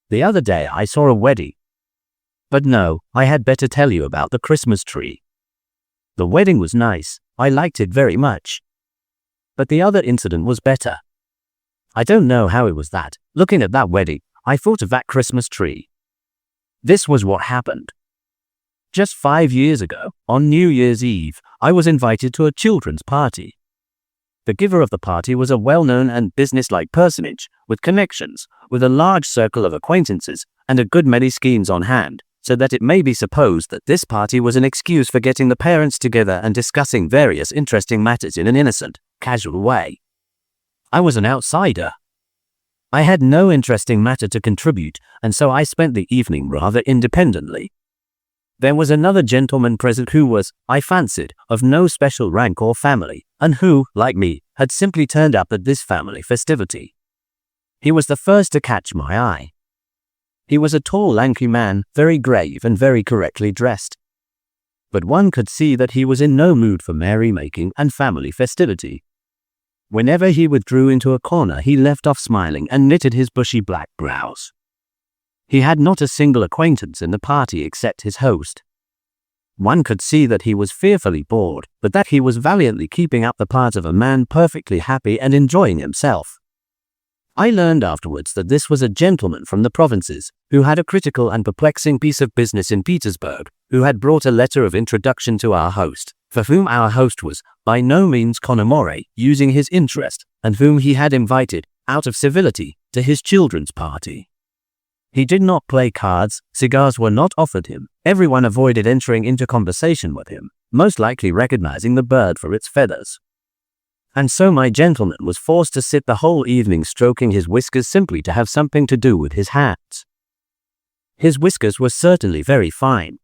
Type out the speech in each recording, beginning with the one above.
The other day I saw a wedding. But no, I had better tell you about the Christmas tree. The wedding was nice. I liked it very much. But the other incident was better. I don't know how it was that, looking at that wedding, I thought of that Christmas tree. This was what happened. Just 5 years ago, on New Year's Eve, I was invited to a children's party. The giver of the party was a well-known and business-like personage, with connections, with a large circle of acquaintances, and a good many schemes on hand, so that it may be supposed that this party was an excuse for getting the parents together and discussing various interesting matters in an innocent, casual way. I was an outsider. I had no interesting matter to contribute, and so I spent the evening rather independently. There was another gentleman present who was, I fancied, of no special rank or family, and who, like me, had simply turned up at this family festivity. He was the first to catch my eye. He was a tall, lanky man, very grave and very correctly dressed. But one could see that he was in no mood for merrymaking and family festivity. Whenever he withdrew into a corner, he left off smiling and knitted his bushy black brows. He had not a single acquaintance in the party except his host. One could see that he was fearfully bored, but that he was valiantly keeping up the part of a man perfectly happy and enjoying himself. I learned afterwards that this was a gentleman from the provinces, who had a critical and perplexing piece of business in Petersburg, who had brought a letter of introduction to our host, for whom our host was, by no means con amore, using his interest, and whom he had invited, out of civility, to his children's party. He did not play cards, cigars were not offered him, everyone avoided entering into conversation with him, most likely recognizing the bird for its feathers. And so my gentleman was forced to sit the whole evening stroking his whiskers simply to have something to do with his hands. His whiskers were certainly very fine.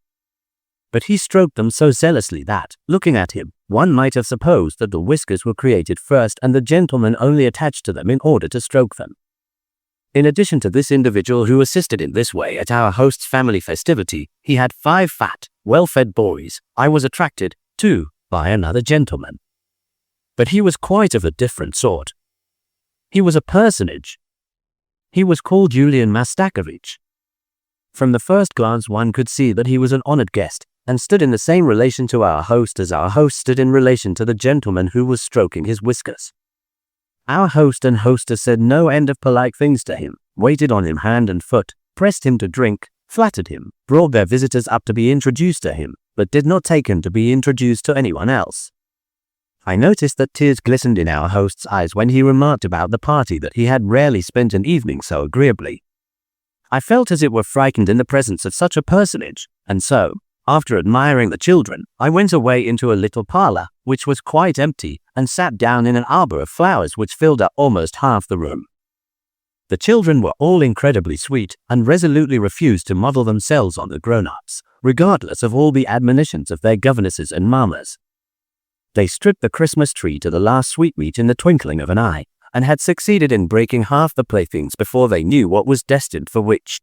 But he stroked them so zealously that, looking at him, one might have supposed that the whiskers were created first and the gentleman only attached to them in order to stroke them. In addition to this individual who assisted in this way at our host's family festivity, he had 5 fat, well-fed boys. I was attracted, too, by another gentleman. But he was quite of a different sort. He was a personage. He was called Julian Mastakovich. From the first glance one could see that he was an honored guest, and stood in the same relation to our host as our host stood in relation to the gentleman who was stroking his whiskers. Our host and hostess said no end of polite things to him, waited on him hand and foot, pressed him to drink, flattered him, brought their visitors up to be introduced to him, but did not take him to be introduced to anyone else. I noticed that tears glistened in our host's eyes when he remarked about the party that he had rarely spent an evening so agreeably. I felt as it were frightened in the presence of such a personage, and so, after admiring the children, I went away into a little parlor, which was quite empty, and sat down in an arbor of flowers which filled up almost half the room. The children were all incredibly sweet, and resolutely refused to model themselves on the grown-ups, regardless of all the admonitions of their governesses and mammas. They stripped the Christmas tree to the last sweetmeat in the twinkling of an eye, and had succeeded in breaking half the playthings before they knew what was destined for which.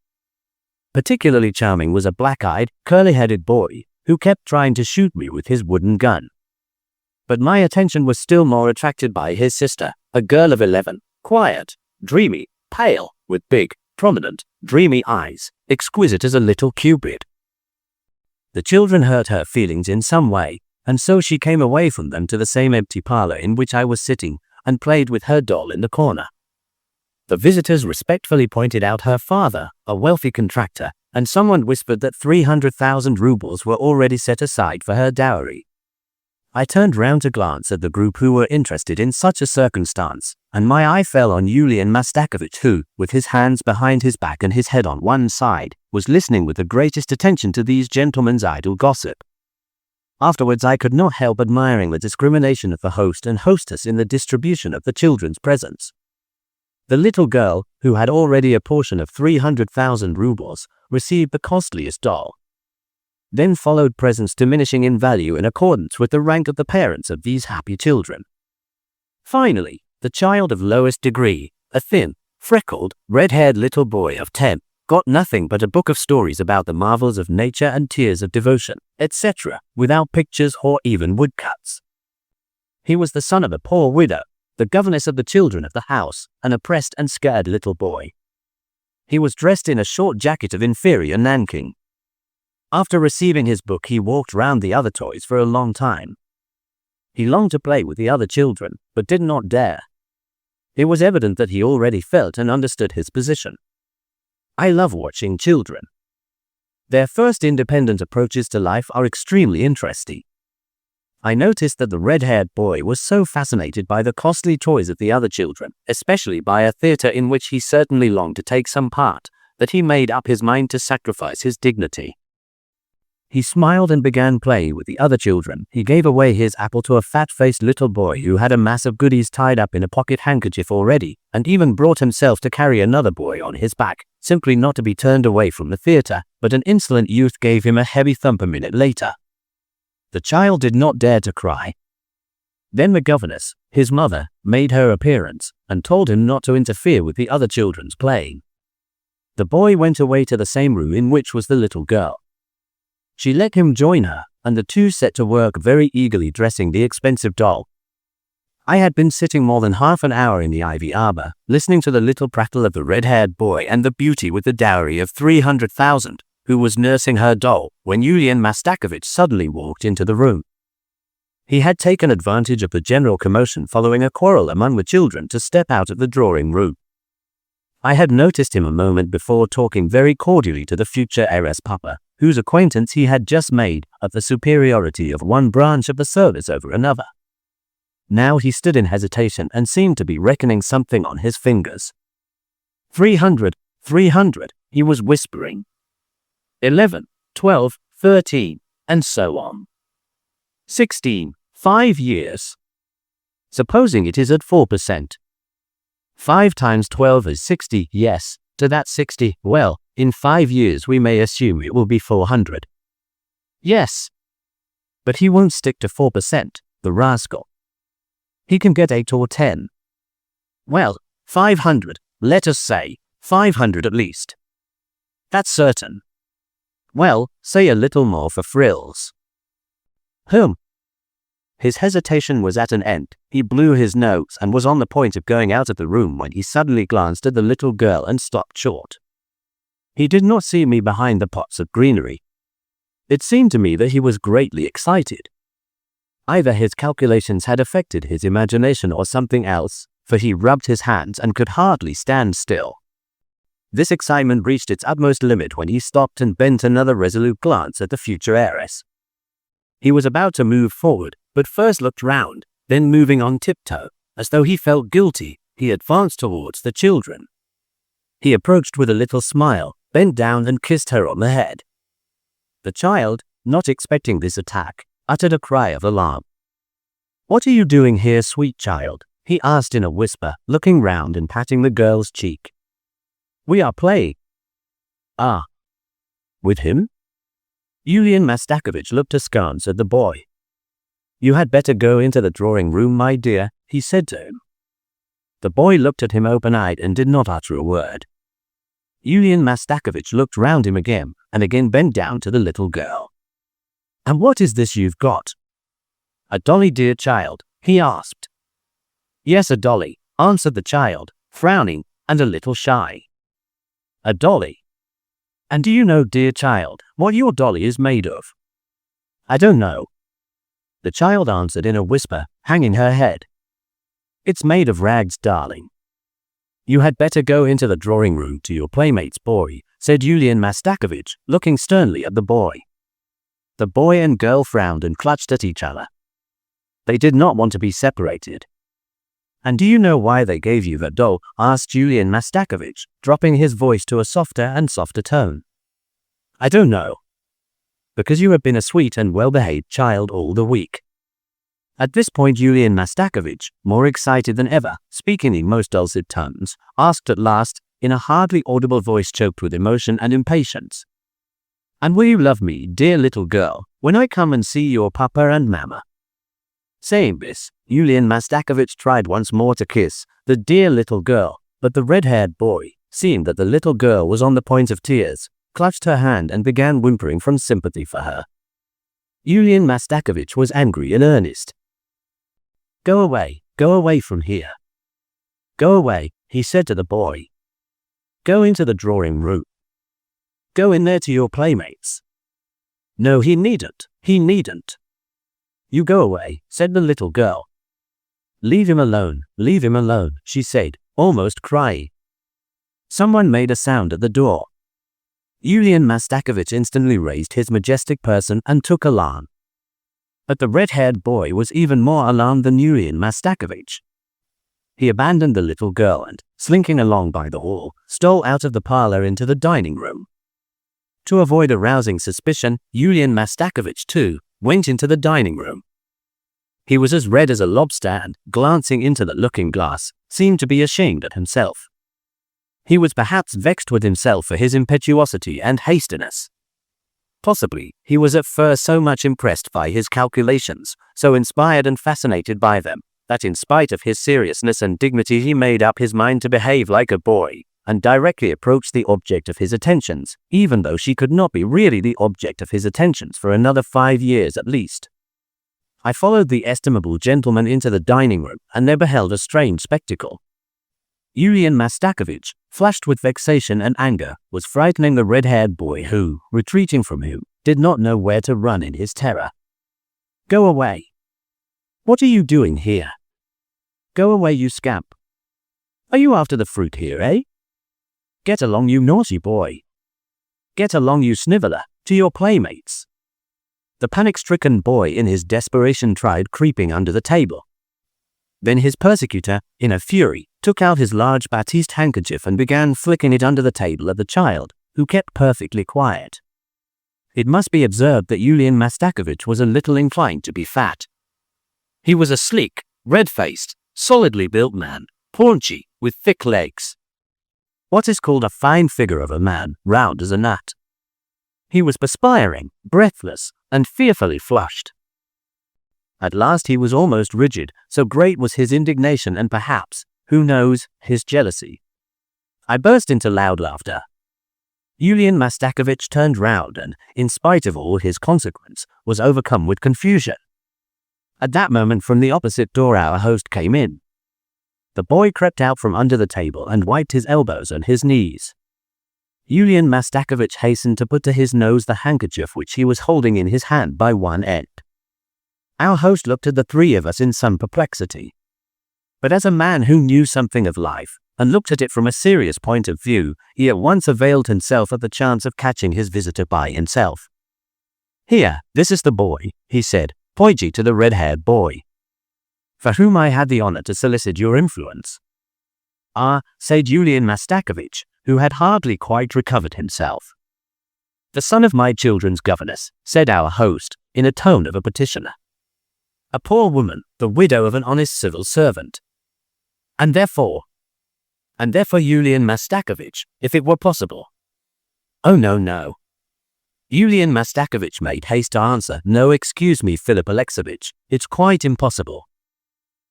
Particularly charming was a black-eyed, curly-headed boy, who kept trying to shoot me with his wooden gun. But my attention was still more attracted by his sister, a girl of 11, quiet, dreamy, pale, with big, prominent, dreamy eyes, exquisite as a little cupid. The children hurt her feelings in some way, and so she came away from them to the same empty parlor in which I was sitting, and played with her doll in the corner. The visitors respectfully pointed out her father, a wealthy contractor, and someone whispered that 300,000 rubles were already set aside for her dowry. I turned round to glance at the group who were interested in such a circumstance, and my eye fell on Julian Mastakovich who, with his hands behind his back and his head on one side, was listening with the greatest attention to these gentlemen's idle gossip. Afterwards I could not help admiring the discrimination of the host and hostess in the distribution of the children's presents. The little girl, who had already a portion of 300,000 rubles, received the costliest doll. Then followed presents diminishing in value in accordance with the rank of the parents of these happy children. Finally, the child of lowest degree, a thin, freckled, red-haired little boy of 10, got nothing but a book of stories about the marvels of nature and tears of devotion, etc., without pictures or even woodcuts. He was the son of a poor widow, the governess of the children of the house, an oppressed and scared little boy. He was dressed in a short jacket of inferior nanking. After receiving his book, he walked round the other toys for a long time. He longed to play with the other children, but did not dare. It was evident that he already felt and understood his position. I love watching children. Their first independent approaches to life are extremely interesting. I noticed that the red-haired boy was so fascinated by the costly toys of the other children, especially by a theater in which he certainly longed to take some part, that he made up his mind to sacrifice his dignity. He smiled and began playing with the other children. He gave away his apple to a fat-faced little boy who had a mass of goodies tied up in a pocket handkerchief already, and even brought himself to carry another boy on his back, simply not to be turned away from the theater, but an insolent youth gave him a heavy thump a minute later. The child did not dare to cry. Then the governess, his mother, made her appearance, and told him not to interfere with the other children's playing. The boy went away to the same room in which was the little girl. She let him join her, and the two set to work very eagerly dressing the expensive doll. I had been sitting more than half an hour in the ivy arbor, listening to the little prattle of the red-haired boy and the beauty with the dowry of 300,000, who was nursing her doll, when Yulian Mastakovich suddenly walked into the room. He had taken advantage of the general commotion following a quarrel among the children to step out of the drawing room. I had noticed him a moment before talking very cordially to the future heiress Papa, whose acquaintance he had just made, of the superiority of one branch of the service over another. Now he stood in hesitation and seemed to be reckoning something on his fingers. 300, he was whispering. 11, 12, 13, and so on. 16, 5 years. Supposing it is at 4%. 5 times 12 is 60, yes, to that 60, well, in 5 years we may assume it will be 400. Yes. But he won't stick to 4%, the rascal. He can get 8 or 10. Well, 500, let us say, 500 at least. That's certain. Well, say a little more for frills. His hesitation was at an end. He blew his nose and was on the point of going out of the room when he suddenly glanced at the little girl and stopped short. He did not see me behind the pots of greenery. It seemed to me that he was greatly excited. Either his calculations had affected his imagination or something else, for he rubbed his hands and could hardly stand still. This excitement reached its utmost limit when he stopped and bent another resolute glance at the future heiress. He was about to move forward, but first looked round, then moving on tiptoe, as though he felt guilty, he advanced towards the children. He approached with a little smile, bent down and kissed her on the head. The child, not expecting this attack, uttered a cry of alarm. "What are you doing here, sweet child?" he asked in a whisper, looking round and patting the girl's cheek. "We are playing." "Ah. With him?" Yulian Mastakovich looked askance at the boy. "You had better go into the drawing room, my dear," he said to him. The boy looked at him open-eyed and did not utter a word. Yulian Mastakovich looked round him again, and again bent down to the little girl. "And what is this you've got?" "A dolly, dear child?" he asked. "Yes, a dolly," answered the child, frowning and a little shy. "A dolly? And do you know, dear child, what your dolly is made of?" "I don't know," the child answered in a whisper, hanging her head. "It's made of rags, darling." "You had better go into the drawing room to your playmates, boy," said Yulian Mastakovich, looking sternly at the boy. The boy and girl frowned and clutched at each other. They did not want to be separated. "And do you know why they gave you that doll?" asked Yulian Mastakovich, dropping his voice to a softer and softer tone. "I don't know." "Because you have been a sweet and well-behaved child all the week." At this point Yulian Mastakovich, more excited than ever, speaking in most dulcet tones, asked at last, in a hardly audible voice choked with emotion and impatience, "And will you love me, dear little girl, when I come and see your papa and mama?" Saying this, Yulian Mastakovich tried once more to kiss the dear little girl, but the red-haired boy, seeing that the little girl was on the point of tears, clutched her hand and began whimpering from sympathy for her. Yulian Mastakovich was angry in earnest. Go away from here." "Go away," he said to the boy. Go into the drawing room. Go in there to your playmates. No, he needn't. He needn't. You go away, said the little girl. Leave him alone, she said, almost crying. Someone made a sound at the door. Yulian Mastakovich instantly raised his majestic person and took alarm. But the red-haired boy was even more alarmed than Yulian Mastakovich. He abandoned the little girl and, slinking along by the hall, stole out of the parlor into the dining room. To avoid arousing suspicion, Yulian Mastakovich, too, went into the dining room. He was as red as a lobster and, glancing into the looking-glass, seemed to be ashamed of himself. He was perhaps vexed with himself for his impetuosity and hastiness. Possibly, he was at first so much impressed by his calculations, so inspired and fascinated by them, that in spite of his seriousness and dignity he made up his mind to behave like a boy, and directly approached the object of his attentions, even though she could not be really the object of his attentions for another 5 years at least. I followed the estimable gentleman into the dining room, and there beheld a strange spectacle. Yulian Mastakovich, flushed with vexation and anger, was frightening the red-haired boy who, retreating from him, did not know where to run in his terror. Go away. What are you doing here? Go away, you scamp. Are you after the fruit here, eh? Get along, you naughty boy. Get along, you sniveller, to your playmates. The panic-stricken boy in his desperation tried creeping under the table. Then his persecutor, in a fury, took out his large batiste handkerchief and began flicking it under the table at the child, who kept perfectly quiet. It must be observed that Yulian Mastakovich was a little inclined to be fat. He was a sleek, red-faced, solidly built man, paunchy, with thick legs. What is called a fine figure of a man, round as a nut. He was perspiring, breathless, and fearfully flushed. At last he was almost rigid, so great was his indignation and perhaps, who knows, his jealousy. I burst into loud laughter. Yulian Mastakovich turned round and, in spite of all his consequence, was overcome with confusion. At that moment from the opposite door our host came in. The boy crept out from under the table and wiped his elbows and his knees. Yulian Mastakovich hastened to put to his nose the handkerchief which he was holding in his hand by one end. Our host looked at the three of us in some perplexity. But as a man who knew something of life, and looked at it from a serious point of view, he at once availed himself of the chance of catching his visitor by himself. Here, this is the boy, he said, pointing to the red-haired boy, for whom I had the honor to solicit your influence. Ah, said Yulian Mastakovich, who had hardly quite recovered himself. The son of my children's governess, said our host, in a tone of a petitioner. A poor woman, the widow of an honest civil servant. And therefore Yulian Mastakovich, if it were possible. Oh no. Yulian Mastakovich made haste to answer, no, excuse me, Philip Alexeyevich, it's quite impossible.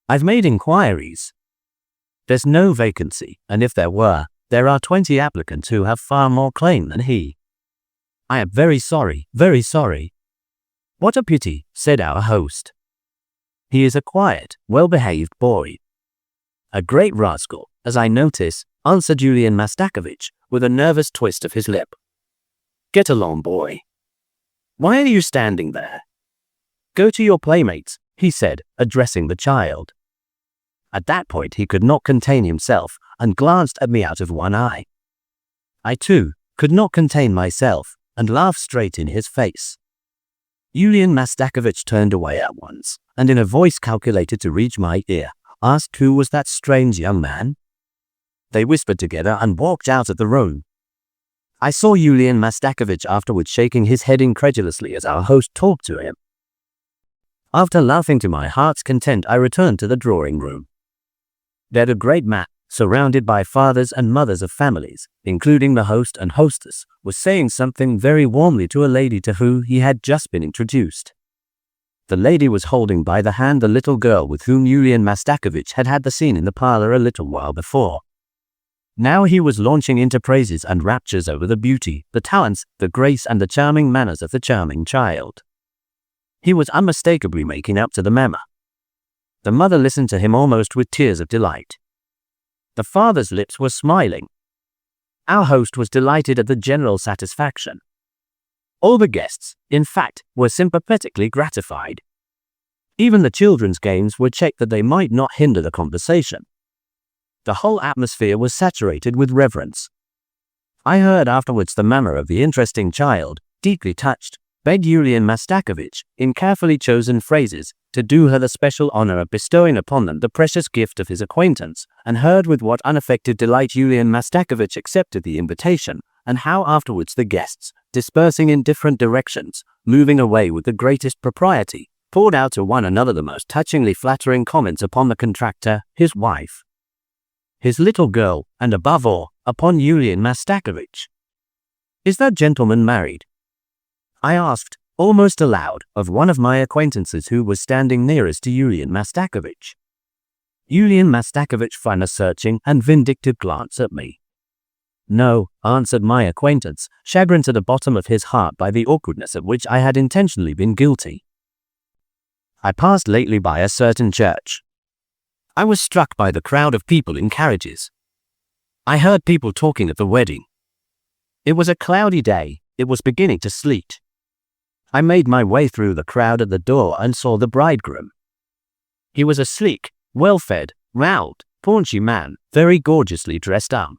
I've made inquiries. There's no vacancy, and if there were, there are 20 applicants who have far more claim than he. I am very sorry, very sorry. What a pity, said our host. He is a quiet, well-behaved boy. A great rascal, as I notice, answered Yulian Mastakovich, with a nervous twist of his lip. Get along, boy. Why are you standing there? Go to your playmates, he said, addressing the child. At that point he could not contain himself, and glanced at me out of one eye. I, too, could not contain myself, and laughed straight in his face. Yulian Mastakovich turned away at once, and in a voice calculated to reach my ear, asked who was that strange young man. They whispered together and walked out of the room. I saw Yulian Mastakovich afterwards shaking his head incredulously as our host talked to him. After laughing to my heart's content, I returned to the drawing room. There a great man, surrounded by fathers and mothers of families, including the host and hostess, was saying something very warmly to a lady to whom he had just been introduced. The lady was holding by the hand the little girl with whom Yulian Mastakovich had had the scene in the parlor a little while before. Now he was launching into praises and raptures over the beauty, the talents, the grace and the charming manners of the charming child. He was unmistakably making up to the mamma. The mother listened to him almost with tears of delight. The father's lips were smiling. Our host was delighted at the general satisfaction. All the guests, in fact, were sympathetically gratified. Even the children's games were checked that they might not hinder the conversation. The whole atmosphere was saturated with reverence. I heard afterwards the mama of the interesting child, deeply touched, begged Yulian Mastakovich, in carefully chosen phrases, to do her the special honor of bestowing upon them the precious gift of his acquaintance, and heard with what unaffected delight Yulian Mastakovich accepted the invitation, and how afterwards the guests, dispersing in different directions, moving away with the greatest propriety, poured out to one another the most touchingly flattering comments upon the contractor, his wife, his little girl, and above all, upon Yulian Mastakovich. "Is that gentleman married?" I asked, almost aloud, of one of my acquaintances who was standing nearest to Yulian Mastakovich. Yulian Mastakovich flung a searching and vindictive glance at me. "No," answered my acquaintance, chagrined to the bottom of his heart by the awkwardness of which I had intentionally been guilty. I passed lately by a certain church. I was struck by the crowd of people in carriages. I heard people talking at the wedding. It was a cloudy day. It was beginning to sleet. I made my way through the crowd at the door and saw the bridegroom. He was a sleek, well-fed, round, paunchy man, very gorgeously dressed up.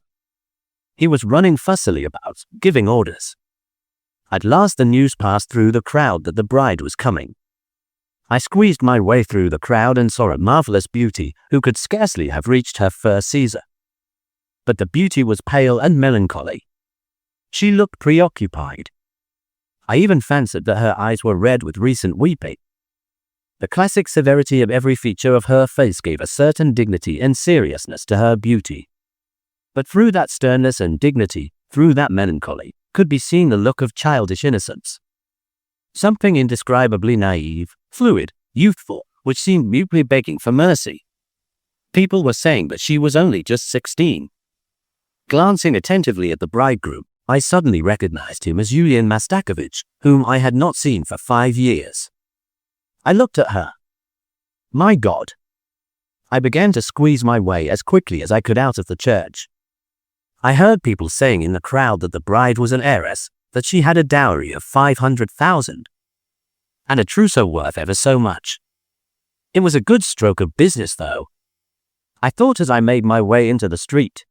He was running fussily about, giving orders. At last the news passed through the crowd that the bride was coming. I squeezed my way through the crowd and saw a marvelous beauty who could scarcely have reached her first Caesar. But the beauty was pale and melancholy. She looked preoccupied. I even fancied that her eyes were red with recent weeping. The classic severity of every feature of her face gave a certain dignity and seriousness to her beauty. But through that sternness and dignity, through that melancholy, could be seen the look of childish innocence. Something indescribably naive, fluid, youthful, which seemed mutely begging for mercy. People were saying that she was only just 16. Glancing attentively at the bridegroom, I suddenly recognized him as Yulian Mastakovich, whom I had not seen for 5 years. I looked at her. My God! I began to squeeze my way as quickly as I could out of the church. I heard people saying in the crowd that the bride was an heiress, that she had a dowry of 500,000, and a trousseau worth ever so much. It was a good stroke of business, though. I thought as I made my way into the street.